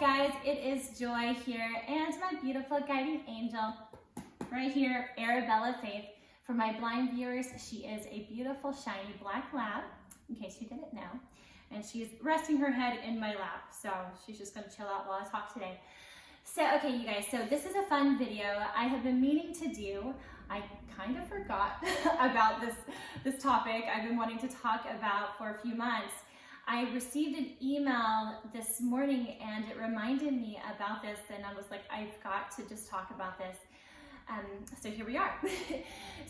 guys? It is Joy here and my beautiful guiding angel right here, Arabella Faith. For my blind viewers, she is a beautiful shiny black lab, in case you didn't know. And she's resting her head in my lap, so she's just gonna chill out while I talk today. So, okay, you guys, so this is a fun video I have been meaning to do. I kind of forgot about this topic I've been wanting to talk about for a few months. I received an email this morning and it reminded me about this, and I was like, I've got to just talk about this. So here we are.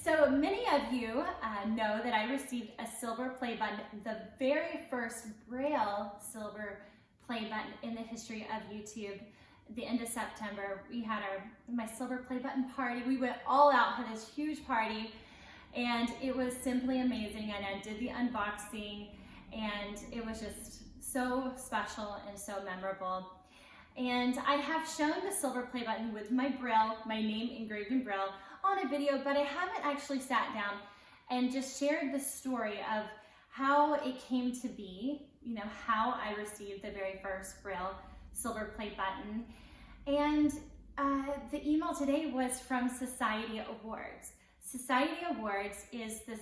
So many of you know that I received a Silver Playbutton, the very first Braille Silver Playbutton in the history of YouTube. The end of September, we had my Silver Playbutton party. We went all out, had this huge party, and it was simply amazing. And I did the unboxing, and it was just so special and so memorable. And I have shown the Silver Playbutton with my Braille, my name engraved in Braille, on a video, but I haven't actually sat down and just shared the story of how it came to be, you know, how I received the very first Braille Silver Playbutton. And the email today was from Society Awards. Society Awards is the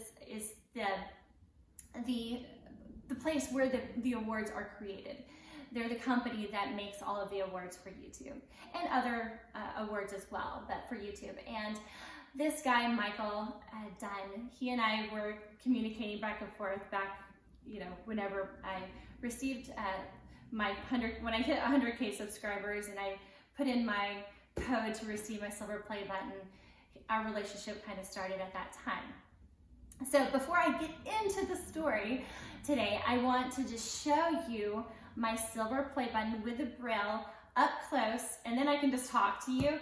place where the awards are created. They're the company that makes all of the awards for YouTube and other awards as well, but for YouTube. And this guy, Michael Dunn, he and I were communicating back and forth whenever I received when I hit 100K subscribers and I put in my code to receive my Silver Playbutton, our relationship kind of started at that time. So before I get into the story today, I want to just show you my Silver Playbutton with the Braille up close, and then I can just talk to you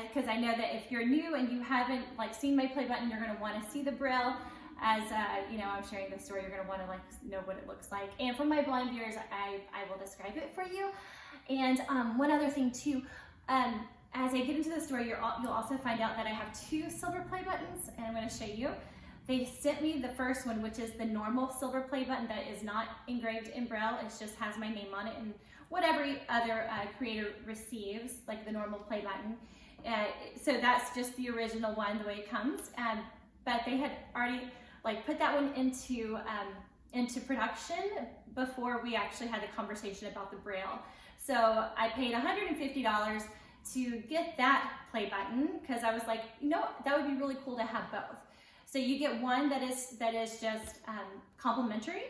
because I know that if you're new and you haven't seen my Playbutton, you're going to want to see the Braille. As I'm sharing the story, you're going to want to know what it looks like. And for my blind viewers, I will describe it for you. And one other thing too, as I get into the story, you'll also find out that I have two Silver Playbuttons, and I'm going to show you. They sent me the first one, which is the normal Silver Playbutton that is not engraved in Braille. It just has my name on it and what every other creator receives, like the normal Playbutton. So that's just the original one, the way it comes. But they had already put that one into production before we actually had the conversation about the Braille. So I paid $150 to get that Playbutton because I was like, that would be really cool to have both. So you get one that is just complimentary,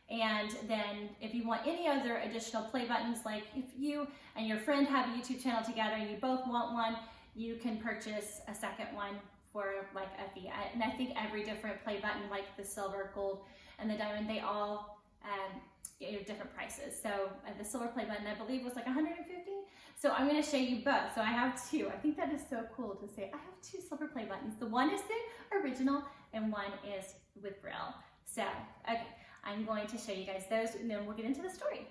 and then if you want any other additional Playbuttons, like if you and your friend have a YouTube channel together and you both want one, you can purchase a second one for a fee. And I think every different Playbutton, like the silver, gold, and the diamond, they all different prices. So the Silver Playbutton, I believe, was $150. So I'm going to show you both. So I have two. I think that is so cool to say I have two Silver Playbuttons. The one is the original and one is with Braille. So, okay, I'm going to show you guys those and then we'll get into the story.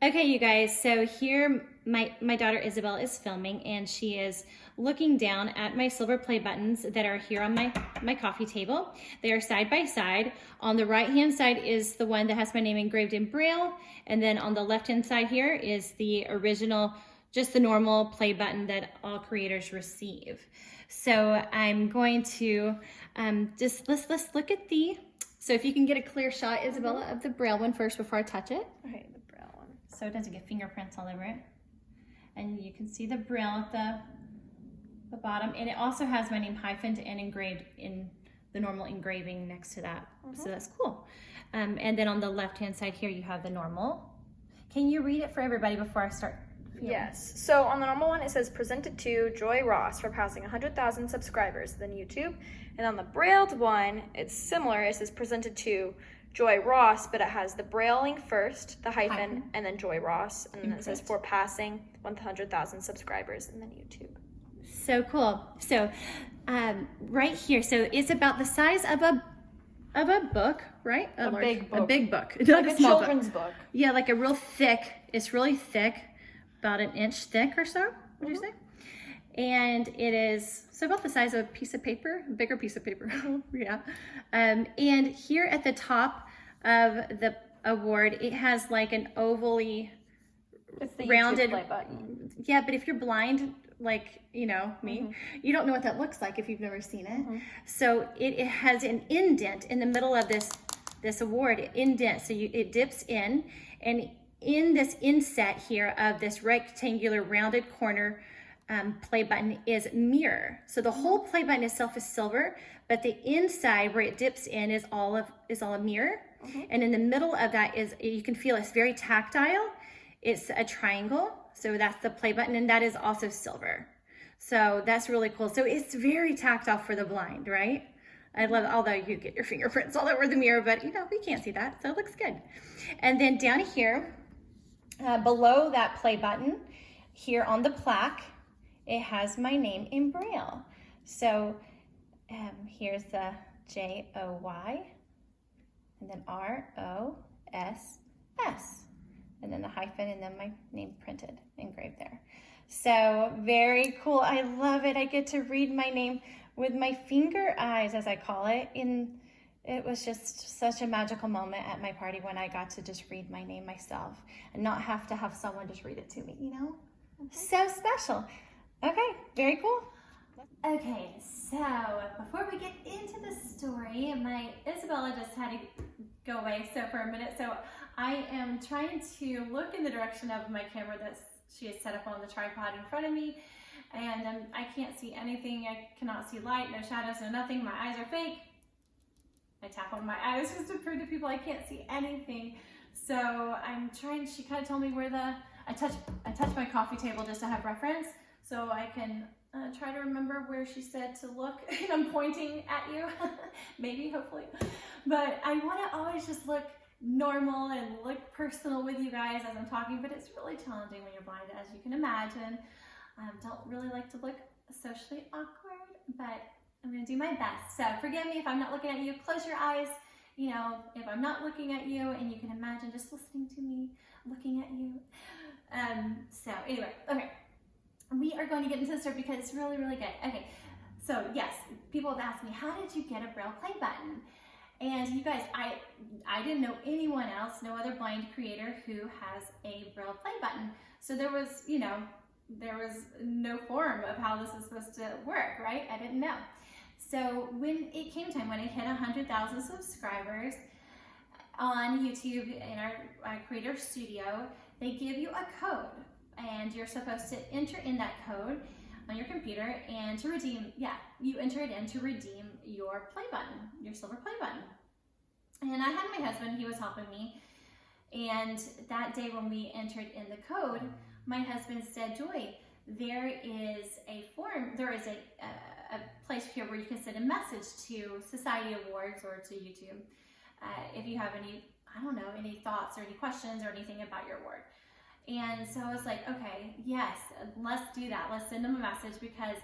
Okay, you guys, so here my daughter Isabel is filming and she is looking down at my Silver Playbuttons that are here on my coffee table. They are side by side. On the right hand side is the one that has my name engraved in Braille, and then on the left hand side here is the original, just the normal Playbutton that all creators receive. So I'm going to let's look at so if you can get a clear shot, Isabella, of the Braille one first before I touch it. Okay, the Braille one. So it doesn't get fingerprints all over it. And you can see the Braille at the bottom. And it also has my name hyphened and engraved in the normal engraving next to that. So that's cool. And then on the left-hand side here, you have the normal. Can you read it for everybody before I start? Yes. So on the normal one, it says presented to Joy Ross for passing 100,000 subscribers, then YouTube. And on the Brailled one, it's similar. It says presented to Joy Ross, but it has the Braille link first, the hyphen, and then Joy Ross. And then it says for passing 100,000 subscribers, and then YouTube. So cool. So right here, so it's about the size of a book, right? A big book. A big book. Like a children's book. Yeah, like a real thick. It's really thick, about an inch thick or so, would you say? And it is about the size of a piece of paper, a bigger piece of paper. Yeah. And here at the top of the award, it has an ovally It's the YouTube rounded play button. Yeah, but if you're blind, like, you know, me, you don't know what that looks like if you've never seen it. So it has an indent in the middle of this award. It indents, so it dips in, and in this inset here of this rectangular rounded corner play button is mirror. So the whole play button itself is silver, but the inside where it dips in is all a mirror. And in the middle of that is, you can feel it's very tactile. It's a triangle, so that's the play button, and that is also silver. So that's really cool. So it's very tactile for the blind, right? I love it, although you get your fingerprints all over the mirror, but you know, we can't see that, so it looks good. And then down here, below that play button, here on the plaque, it has my name in Braille. So here's the J-O-Y, and then R-O-S-S, and then the hyphen, and then my name printed, engraved there. So very cool. I love it. I get to read my name with my finger eyes, as I call it. It was just such a magical moment at my party when I got to just read my name myself and not have to have someone just read it to me, you know? So special. Okay, very cool. Okay, so before we get into the story, my Isabella just had to go away for a minute. So I am trying to look in the direction of my camera that she has set up on the tripod in front of me, and I can't see anything. I cannot see light, no shadows, no nothing. My eyes are fake. I tap on my eyes just to prove to people I can't see anything. So I'm trying, she kind of told me where I touch my coffee table just to have reference, so I can try to remember where she said to look, and I'm pointing at you, maybe, hopefully. But I want to always just look normal and look personal with you guys as I'm talking, but it's really challenging when you're blind, as you can imagine. Don't really like to look socially awkward, but I'm going to do my best. So forgive me if I'm not looking at you. Close your eyes, you know, if I'm not looking at you, and you can imagine just listening to me looking at you. So anyway, okay. We are going to get into the story because it's really, really good. Okay, so yes, people have asked me, how did you get a Braille play button? And you guys, I didn't know anyone else, no other blind creator who has a Braille play button. So there was, you know, there was no form of how this is supposed to work, right? I didn't know. So when it came time, when I hit 100,000 subscribers on YouTube in our Creator Studio, they give you a code, and you're supposed to enter in that code on your computer and to redeem, you enter it in to redeem your play button, your silver play button. And I had my husband, he was helping me, and that day when we entered in the code, my husband said, Joy, there is a form, there is a place here where you can send a message to Society Awards or to YouTube if you have any, I don't know, any thoughts or any questions or anything about your award. And so I was like, okay, yes, let's do that. Let's send them a message, because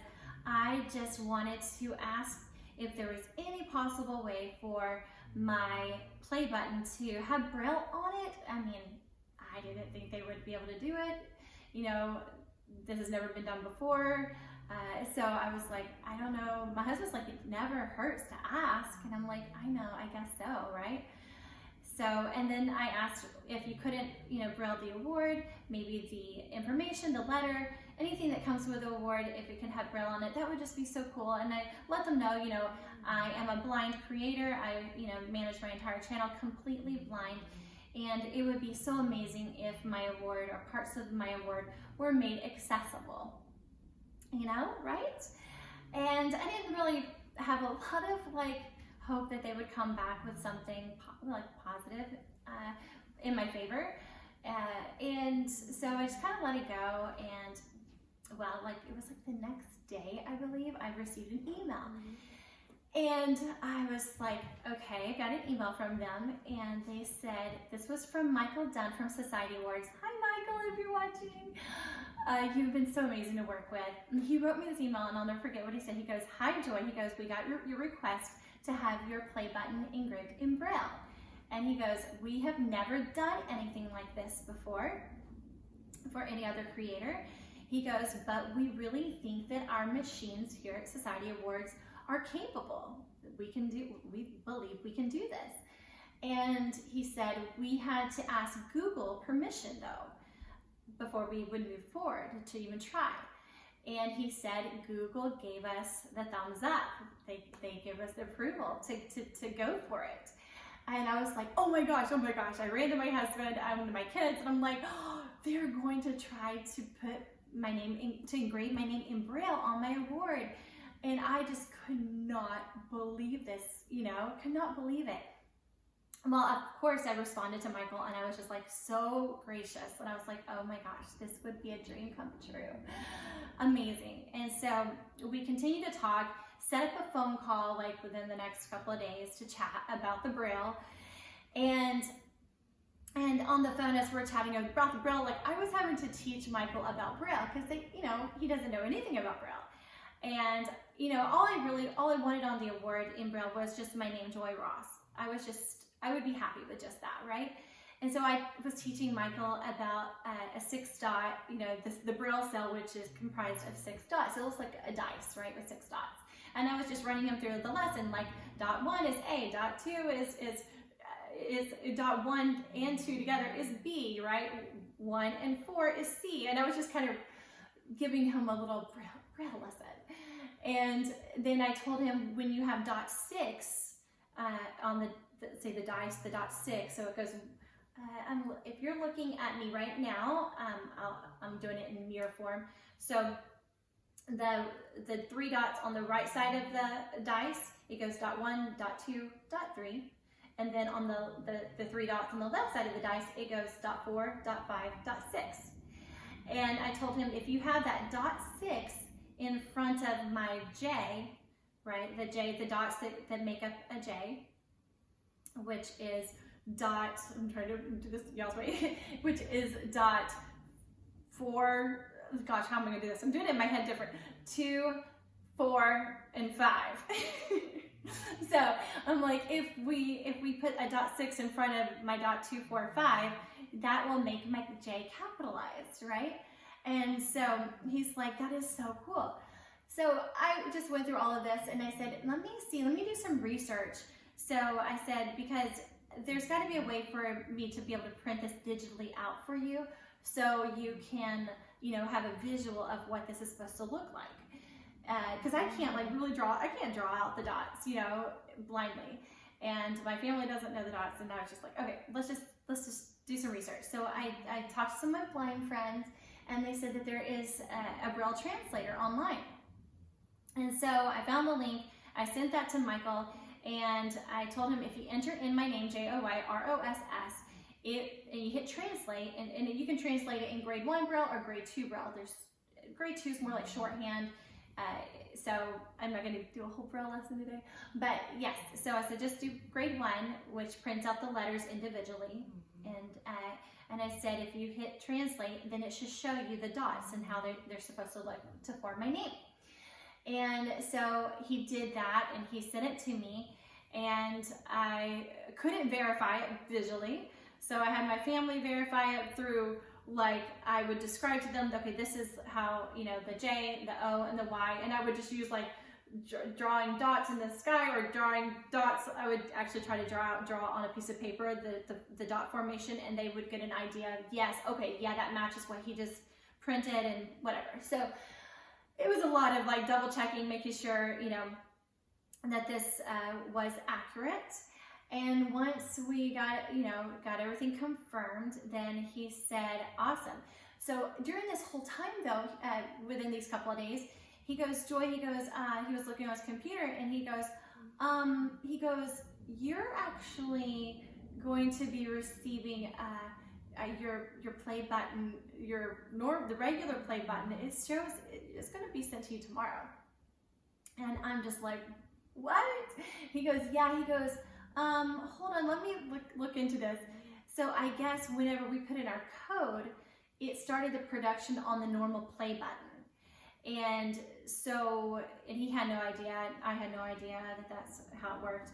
I just wanted to ask if there was any possible way for my play button to have Braille on it. I mean, I didn't think they would be able to do it. You know, this has never been done before. So I was like, I don't know. My husband's like, it never hurts to ask. And I'm like, I know, I guess so, right? So, and then I asked if you couldn't, you know, Braille the award, maybe the information, the letter, anything that comes with the award, if it can have Braille on it, that would just be so cool. And I let them know, you know, I am a blind creator. I, you know, manage my entire channel completely blind. And it would be so amazing if my award or parts of my award were made accessible, you know, right? And I didn't really have a lot of like hope that they would come back with something like positive in my favor. And so I just kind of let it go. And well, like it was like the next day, I believe, I received an email. And I was like, okay, I got an email from them, and they said, this was from Michael Dunn from Society Awards. Hi, Michael, if you're watching. You've been so amazing to work with. And he wrote me this email, and I'll never forget what he said. He goes, hi, Joy. He goes, we got your request to have your play button engraved in Braille. And he goes, we have never done anything like this before for any other creator. He goes, but we really think that our machines here at Society Awards are capable. We believe we can do this. And he said, we had to ask Google permission though, before we would move forward to even try. And he said Google gave us the thumbs up. They gave us the approval to go for it. And I was like, oh my gosh. I ran to my husband and to my kids, and I'm like, oh, they're going to try to put my name to engrave my name in Braille on my award. And I just could not believe this, could not believe it. Well, of course, I responded to Michael, and I was just like so gracious. And I was like, oh my gosh, this would be a dream come true. Amazing. And so we continued to talk, set up a phone call like within the next couple of days to chat about the Braille. And on the phone, as we're chatting about the Braille, like I was having to teach Michael about Braille because he doesn't know anything about Braille. And all I wanted on the award in Braille was just my name, Joy Ross. I would be happy with just that, right? And so I was teaching Michael about a 6 dot, the Braille cell, which is comprised of 6 dots. It looks like a dice, right, with 6 dots. And I was just running him through the lesson, like dot 1 is A, dot 2 is dot 1 and 2 together is B, right? 1 and 4 is C. And I was just kind of giving him a little Braille lesson. And then I told him when you have dot 6 on the dice, the dot 6, so it goes, if you're looking at me right now, I'm doing it in mirror form. So the 3 dots on the right side of the dice, it goes dot 1, dot 2, dot 3. And then on the 3 dots on the left side of the dice, it goes dot 4, dot 5, dot 6. And I told him if you have that dot 6 in front of my J, right, the dots that make up a J, which is dot, I'm trying to do this y'all's way, which is dot 4, gosh, how am I gonna do this? I'm doing it in my head different. 2, 4, and 5. So I'm like, if we put a dot 6 in front of my dot 2, 4, 5, that will make my J capitalized, right? And so he's like, that is so cool. So I just went through all of this, and I said, let me do some research. So I said, because there's got to be a way for me to be able to print this digitally out for you, so you can, have a visual of what this is supposed to look like. Because I can't I can't draw out the dots, blindly. And my family doesn't know the dots, and I was just like, okay, let's just do some research. So I talked to some of my blind friends, and they said that there is a Braille translator online. And so I found the link, I sent that to Michael, and I told him if you enter in my name, JoyRoss, and you hit translate, and you can translate it in grade 1 Braille or grade 2 Braille. Grade 2 is more like shorthand, so I'm not going to do a whole Braille lesson today. But yes, so I said just do grade 1, which prints out the letters individually, and I said if you hit translate, then it should show you the dots and how they're supposed to look to form my name. And so he did that, and he sent it to me, and I couldn't verify it visually. So I had my family verify it through, like, I would describe to them, okay, this is how, the J, the O, and the Y, and I would just use like drawing dots in the sky, or drawing dots. I would actually try to draw on a piece of paper the dot formation, and they would get an idea of, yes, okay, yeah, that matches what he just printed and whatever. So it was a lot of like double checking, making sure, that this was accurate. And once we got everything confirmed, then he said, awesome. So during this whole time though, within these couple of days, he goes, Joy, he was looking on his computer, and he goes, you're actually going to be receiving your play button, the regular play button. It shows it's going to be sent to you tomorrow. And I'm just like, what? He goes, yeah. He goes, hold on, let me look into this. So I guess whenever we put in our code, it started the production on the normal play button. And so, and he had no idea, I had no idea that that's how it worked.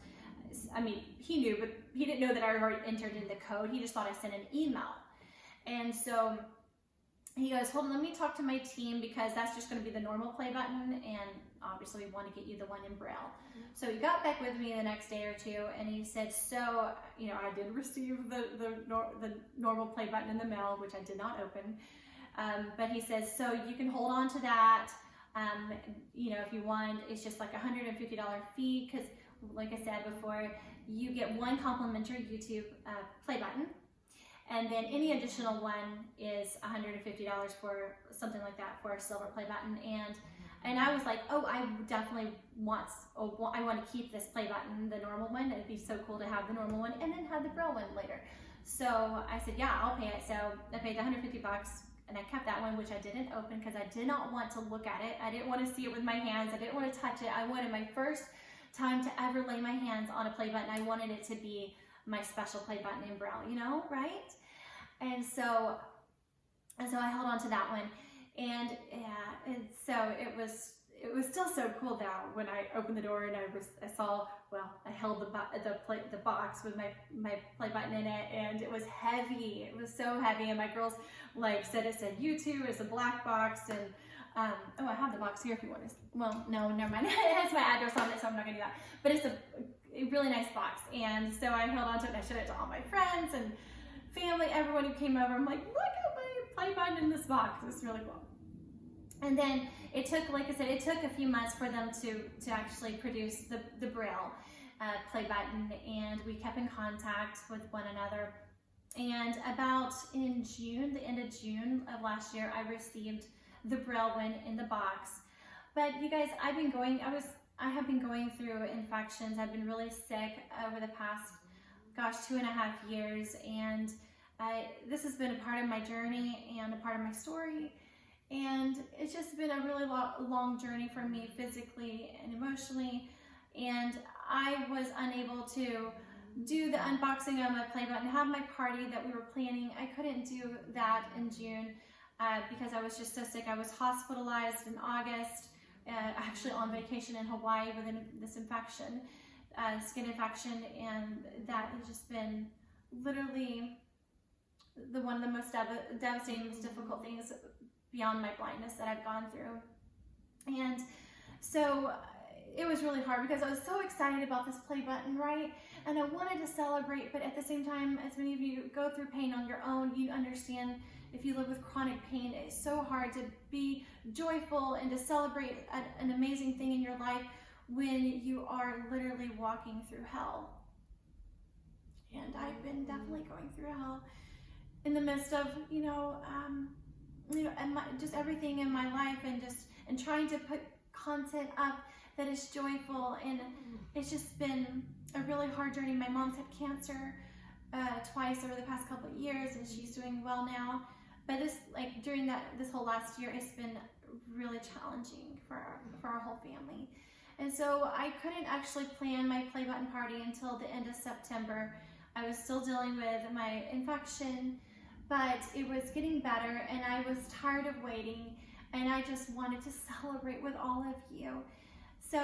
I mean, he knew, but he didn't know that I already entered in the code. He just thought I sent an email. And so he goes, hold on, let me talk to my team, because that's just going to be the normal play button, and obviously we want to get you the one in Braille. So he got back with me the next day or two, and he said, so, I did receive the normal play button in the mail, which I did not open. But he says, so you can hold on to that. You know, if you want, it's just like $150 fee, because like I said before, you get one complimentary YouTube play button, and then any additional one is $150 for something like that for a silver play button. And I was like, oh, I definitely I want to keep this play button, the normal one. It'd be so cool to have the normal one and then have the Braille one later. So I said, yeah, I'll pay it. So I paid the $150 and I kept that one, which I didn't open because I did not want to look at it. I didn't want to see it with my hands. I didn't want to touch it. I wanted my first time to ever lay my hands on a play button. I wanted it to be my special play button in Braille, you know, right? And so I held on to that one. And yeah, and so it was still so cool though when I opened the door and I saw, well, I held the box with my play button in it, and it was heavy. It was so heavy, and my girls like said it said YouTube, it's a black box, and oh, I have the box here if you want to. Well, no, never mind. It has my address on it, so I'm not gonna do that. But it's a really nice box, and so I held on to it and I showed it to all my friends and family, everyone who came over. I'm like, look at my play button in this box. It's really cool. And then it took, like I said, it took a few months for them to actually produce the Braille play button, and we kept in contact with one another. And about in June, the end of June of last year, I received the Braille one in the box. But you guys, I have been going through infections. I've been really sick over the past, gosh, 2.5 years, and this has been a part of my journey and a part of my story. And it's just been a really long journey for me physically and emotionally. And I was unable to do the unboxing of my play button, have my party that we were planning. I couldn't do that in June because I was just so sick. I was hospitalized in August, actually on vacation in Hawaii with this infection, skin infection. And that has just been literally one of the most devastating, most difficult things beyond my blindness that I've gone through. And so it was really hard because I was so excited about this play button, right? And I wanted to celebrate, but at the same time, as many of you go through pain on your own, you understand if you live with chronic pain, it's so hard to be joyful and to celebrate an amazing thing in your life when you are literally walking through hell. And I've been definitely going through hell in the midst of, and just everything in my life, and trying to put content up that is joyful. And it's just been a really hard journey. My mom's had cancer twice over the past couple of years, and she's doing well now. But during this whole last year, it's been really challenging for our whole family. And so I couldn't actually plan my play button party until the end of September. I was still dealing with my infection, but it was getting better, and I was tired of waiting, and I just wanted to celebrate with all of you. So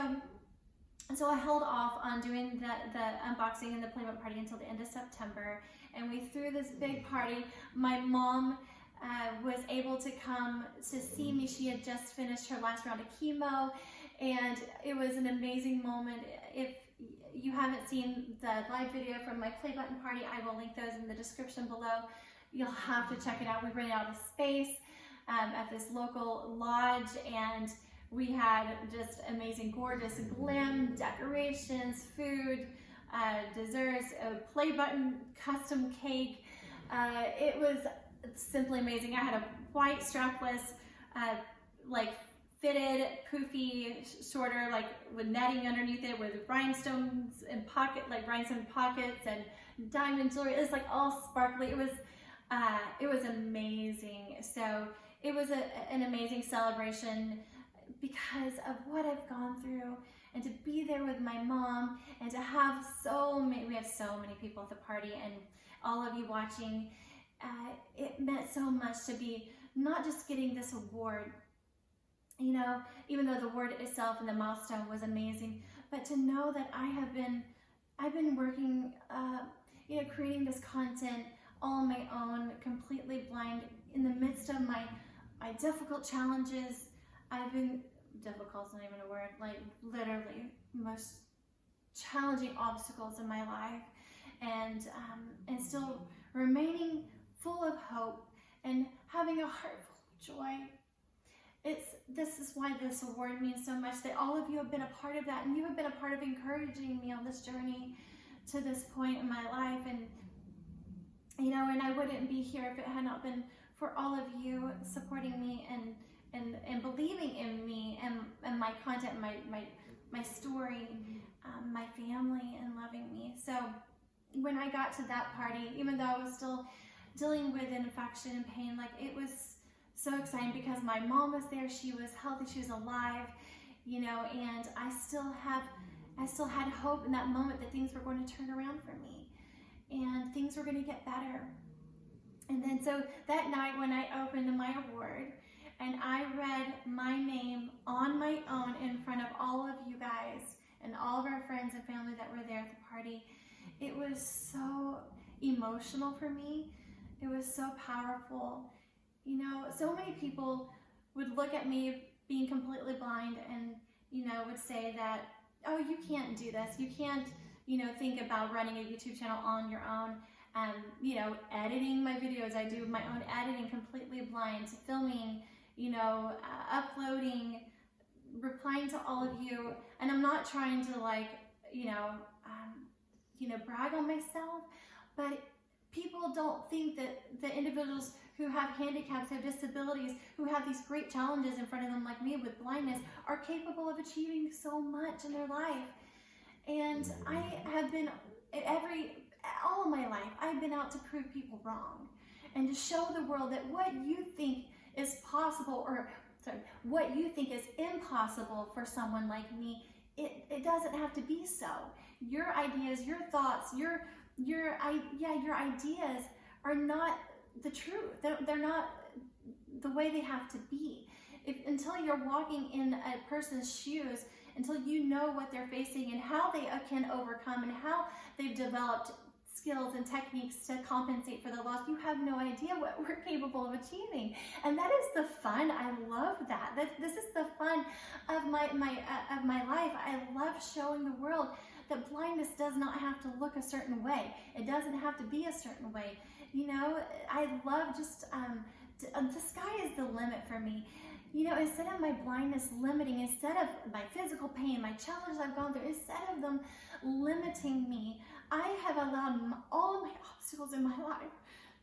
I held off on doing the unboxing and the play button party until the end of September, and we threw this big party. My mom was able to come to see me. She had just finished her last round of chemo, and it was an amazing moment. If you haven't seen the live video from my play button party, I will link those in the description below. You'll have to check it out. We rented out a space at this local lodge, and we had just amazing, gorgeous glam decorations, food, desserts, a play button custom cake. It was simply amazing. I had a white strapless, fitted, poofy sorter, with netting underneath it, with rhinestones and rhinestone pockets and diamond jewelry. It was all sparkly. It was amazing. So it was an amazing celebration because of what I've gone through, and to be there with my mom, and to have we had so many people at the party, and all of you watching. It meant so much to be not just getting this award, even though the award itself and the milestone was amazing, but to know that I've been working, creating this content all on my own, completely blind, in the midst of my difficult challenges. Difficult's not even a word, literally most challenging obstacles in my life, and still remaining full of hope and having a heart full joy. This is why this award means so much, that all of you have been a part of that, and you have been a part of encouraging me on this journey to this point in my life. And you know, and I wouldn't be here if it had not been for all of you supporting me and believing in me and my content, my story, my family, and loving me. So when I got to that party, even though I was still dealing with an infection and pain, like, it was so exciting because my mom was there. She was healthy, she was alive, you know, and I still had hope in that moment that things were going to turn around for me and things were going to get better. And then so that night when I opened my award and I read my name on my own in front of all of you guys and all of our friends and family that were there at the party, it was so emotional for me. It was so powerful. You know, so many people would look at me being completely blind and, you know, would say that, oh, you can't do this. You can't, you know, think about running a YouTube channel on your own. You know, editing my videos. I do my own editing completely blind, filming, you know, uploading, replying to all of you. And I'm not trying to, like, you know, brag on myself, but people don't think that the individuals who have handicaps, have disabilities, who have these great challenges in front of them like me with blindness, are capable of achieving so much in their life. And I have been, all of my life, I've been out to prove people wrong and to show the world that what you think is possible, or sorry, what you think is impossible for someone like me, it doesn't have to be so. Your ideas, your thoughts, your ideas are not the truth. They're not the way they have to be. Until you're walking in a person's shoes, until you know what they're facing and how they can overcome and how they've developed skills and techniques to compensate for the loss, you have no idea what we're capable of achieving. And that is the fun. I love that. This is the fun of my life. I love showing the world that blindness does not have to look a certain way. It doesn't have to be a certain way. You know, I love just, the sky is the limit for me. You know, instead of my blindness limiting, instead of my physical pain, my challenges I've gone through, instead of them limiting me, I have allowed all of my obstacles in my life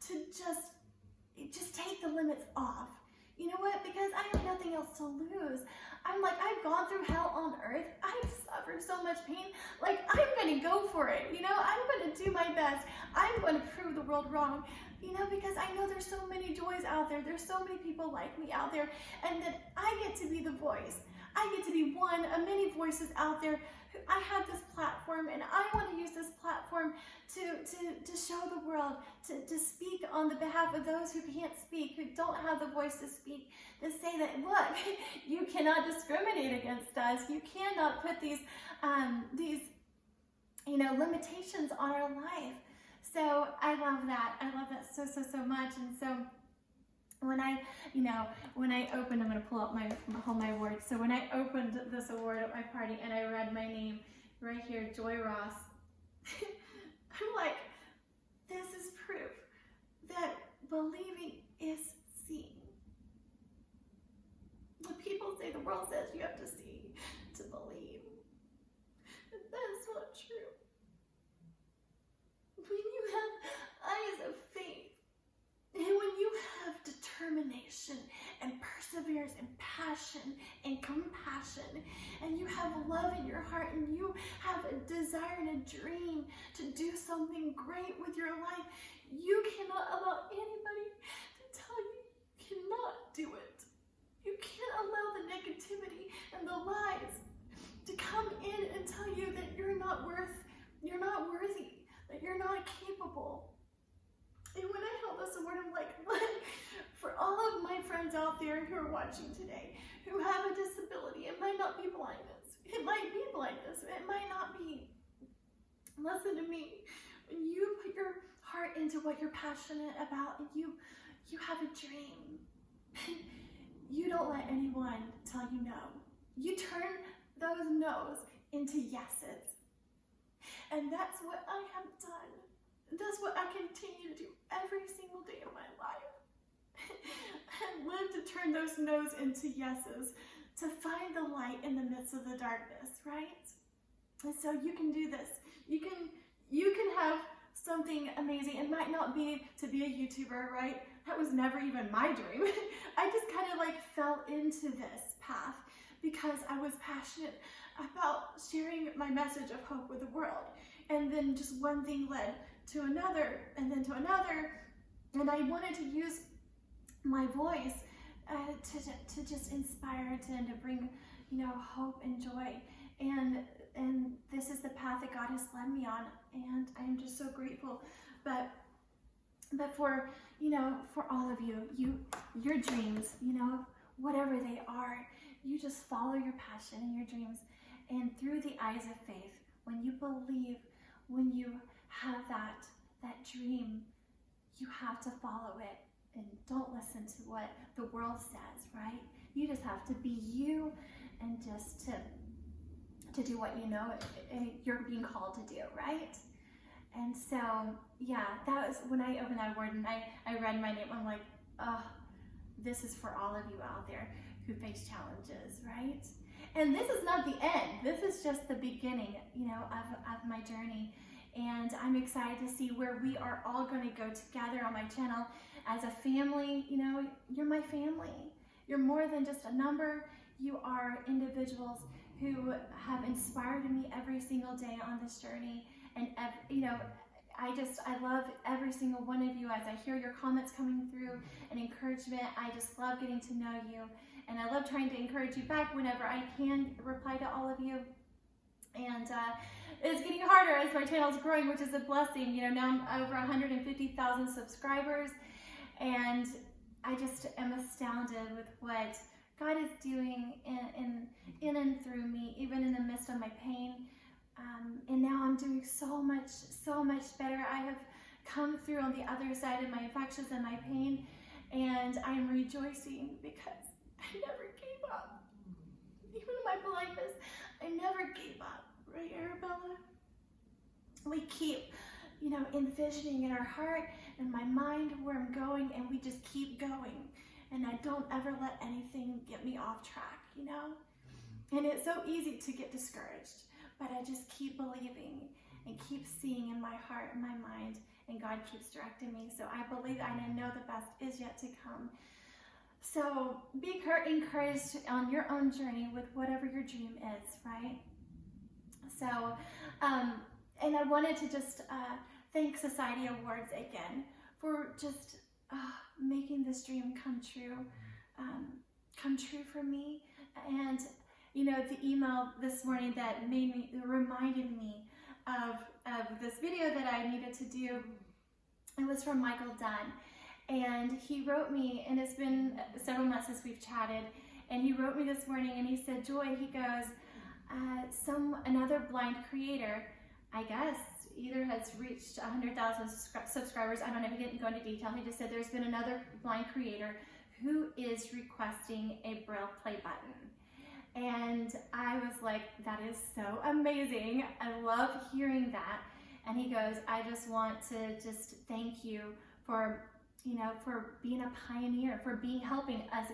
to just take the limits off. You know what? Because I have nothing else to lose. I'm like, I've gone through hell on earth. I've suffered so much pain. Like, I'm going to go for it. You know, I'm going to do my best. I'm going to prove the world wrong. You know, because I know there's so many joys out there. There's so many people like me out there. And that I get to be the voice. I get to be one of many voices out there. I have this platform, and I want to use this platform to show the world, to speak on the behalf of those who can't speak, who don't have the voice to speak, to say that, look, you cannot discriminate against us. You cannot put these you know, limitations on our life. So I love that. I love that so much. And so when I opened, I'm going to pull out my award. So when I opened this award at my party and I read my name right here, Joy Ross, I'm like, this is proof that believing is seeing. When people say, the world says you have to see to believe, that is not true. When you have eyes of faith, and when you have determination and perseverance and passion and compassion, and you have love in your heart, and you have a desire and a dream to do something great with your life, you cannot allow anybody to tell you you cannot do it. You can't allow the negativity and the lies to come in and tell you that you're not worthy, that you're not capable. And when I held this award, I'm like, for all of my friends out there who are watching today, who have a disability, it might not be blindness. It might be blindness. It might not be. Listen to me. When you put your heart into what you're passionate about, and you have a dream, you don't let anyone tell you no. You turn those no's into yeses. And that's what I have done. That's what I continue to do every single day of my life. and live to turn those no's into yeses, to find the light in the midst of the darkness, right? And so you can do this. You can have something amazing. It might not be to be a YouTuber, right? That was never even my dream. I just kind of like fell into this path because I was passionate about sharing my message of hope with the world. And then just one thing led to another, and then to another. And I wanted to use my voice to just inspire and to bring, hope and joy. And this is the path that God has led me on, and I'm just so grateful. But for, for all of you, your dreams, whatever they are, you just follow your passion and your dreams. And through the eyes of faith, when you believe, when you have that dream, you have to follow it. And don't listen to what the world says, right? You just have to be you, and just to do what you're being called to do, right? And so, yeah, that was when I opened that award and I read my name. I'm like, oh, this is for all of you out there who face challenges, right? And this is not the end. This is just the beginning, of my journey. And I'm excited to see where we are all going to go together on my channel as a family. You're my family. You're more than just a number. You are individuals who have inspired me every single day on this journey. And, I love every single one of you as I hear your comments coming through and encouragement. I just love getting to know you. And I love trying to encourage you back whenever I can reply to all of you. And it's getting harder as my channel is growing, which is a blessing. Now I'm over 150,000 subscribers. And I just am astounded with what God is doing in and through me, even in the midst of my pain. And now I'm doing so much better. I have come through on the other side of my infections and my pain, and I'm rejoicing because I never gave up. Even in my blindness, I never gave up, right, Arabella? We keep, envisioning in our heart and my mind where I'm going, and we just keep going. And I don't ever let anything get me off track, And it's so easy to get discouraged, but I just keep believing and keep seeing in my heart and my mind, and God keeps directing me. So I believe and I know the best is yet to come. So be encouraged on your own journey with whatever your dream is, right? So, and I wanted to just thank Society Awards again for just making this dream come true for me. And the email this morning that reminded me of this video that I needed to do, it was from Michael Dunn. And he wrote me, and it's been several months since we've chatted, and he wrote me this morning and he said, Joy, he goes, another blind creator, I guess, either has reached 100,000 subscribers. I don't know, he didn't go into detail. He just said there's been another blind creator who is requesting a Braille play button. And I was like, that is so amazing. I love hearing that. And he goes, I just want to just thank you for, for being a pioneer, for helping us.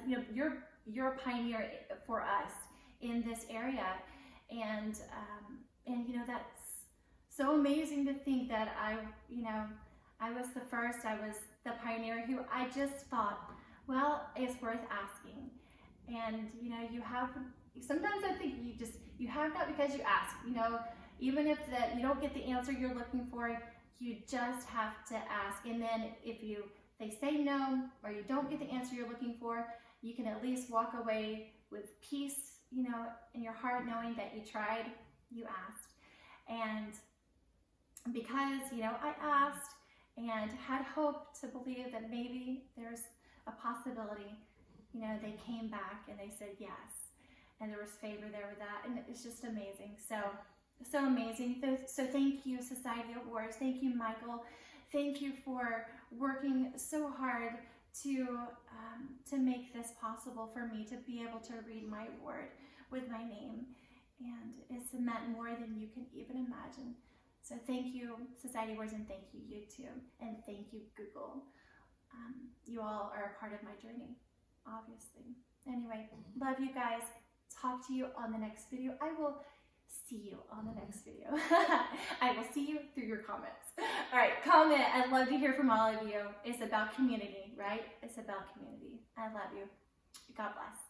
You're a pioneer for us in this area. And that's so amazing to think that I was the first, I was the pioneer who I just thought, well, it's worth asking. And, sometimes I think you have that because you ask, even if you don't get the answer you're looking for, you just have to ask. And then if they say no, or you don't get the answer you're looking for, you can at least walk away with peace, in your heart, knowing that you tried, you asked. And because, I asked and had hope to believe that maybe there's a possibility, they came back and they said yes. And there was favor there with that, and it's just amazing. So amazing. So thank you, Society Awards. Thank you, Michael. Thank you for working so hard to make this possible for me to be able to read my award with my name. And it's meant more than you can even imagine. So thank you, Society Awards, and thank you, YouTube, and thank you, Google. you all are a part of my journey, obviously. Anyway, love you guys. Talk to you on the next video. I will see you on the next video. I will see you through your comments. All right, comment. I'd love to hear from all of you. It's about community, right? It's about community. I love you. God bless.